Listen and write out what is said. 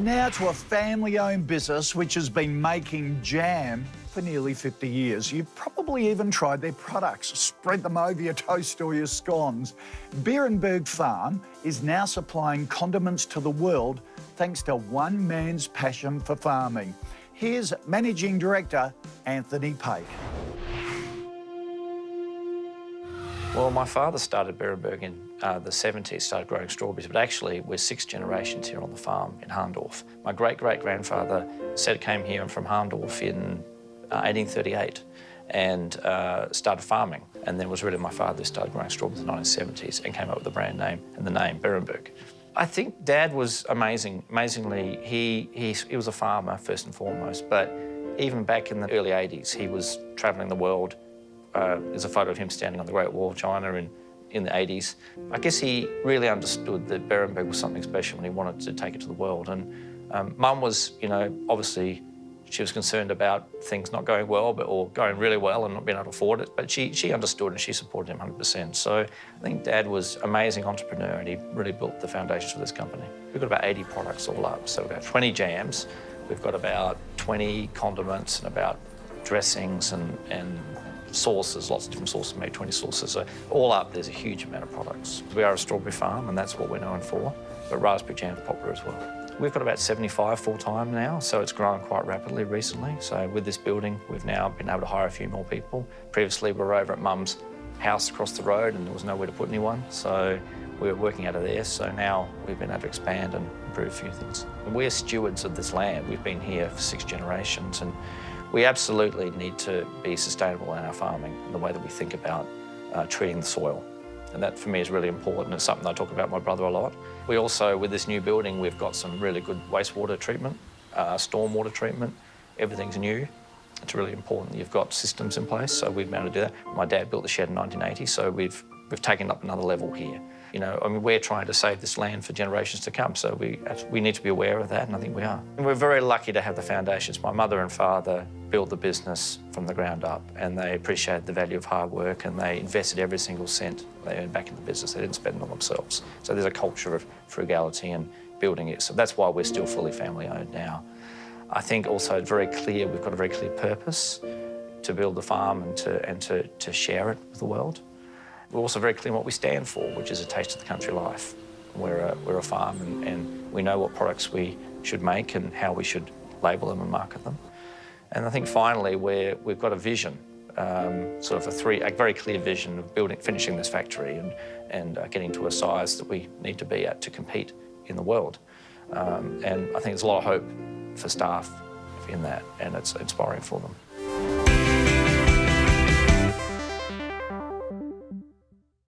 now to a family-owned business which has been making jam for nearly 50 years. You've probably even tried their products, spread them over your toast or your scones. Beerenberg Farm is now supplying condiments to the world thanks to one man's passion for farming. Here's Managing Director Anthony Paech. Well, my father started Beerenberg in the 70s, started growing strawberries, but actually we're 6 generations here on the farm in Harndorf. My great-great-grandfather came here from Harndorf in 1838 and started farming, and then was really my father who started growing strawberries in the 1970s and came up with the brand name and the name Beerenberg. I think Dad was amazing. Amazingly, he was a farmer first and foremost, but even back in the early 80s, he was travelling the world. There's a photo of him standing on the Great Wall of China in the 80s. I guess he really understood that Beerenberg was something special and he wanted to take it to the world. And Mum was, obviously she was concerned about things not going well, or going really well and not being able to afford it, but she understood and she supported him 100%. So I think Dad was an amazing entrepreneur and he really built the foundations for this company. We've got about 80 products all up, so we've got 20 jams, we've got about 20 condiments and about dressings and sauces, lots of different sauces, maybe 20 sauces. So all up, there's a huge amount of products. We are a strawberry farm, and that's what we're known for, but raspberry jam is popular as well. We've got about 75 full-time now, so it's grown quite rapidly recently. So with this building, we've now been able to hire a few more people. Previously, we were over at Mum's house across the road, and there was nowhere to put anyone, so we were working out of there. So now we've been able to expand and improve a few things. We're stewards of this land. We've been here for 6 generations, and we absolutely need to be sustainable in our farming and the way that we think about treating the soil. And that, for me, is really important. It's something I talk about with my brother a lot. We also, with this new building, we've got some really good wastewater treatment, stormwater treatment. Everything's new. It's really important. You've got systems in place, so we've been able to do that. My dad built the shed in 1980, so we've taken up another level here. We're trying to save this land for generations to come, so we need to be aware of that, and I think we are. And we're very lucky to have the foundations. My mother and father built the business from the ground up, and they appreciated the value of hard work, and they invested every single cent they earned back in the business. They didn't spend it on themselves. So there's a culture of frugality and building it. So that's why we're still fully family-owned now. I think also very clear, we've got a very clear purpose to build the farm and to share it with the world. We're also very clear on what we stand for, which is a taste of the country life. We're a farm, and we know what products we should make and how we should label them and market them. And I think finally we've got a vision, sort of a very clear vision of finishing this factory and getting to a size that we need to be at to compete in the world. And I think there's a lot of hope for staff in that, and it's inspiring for them.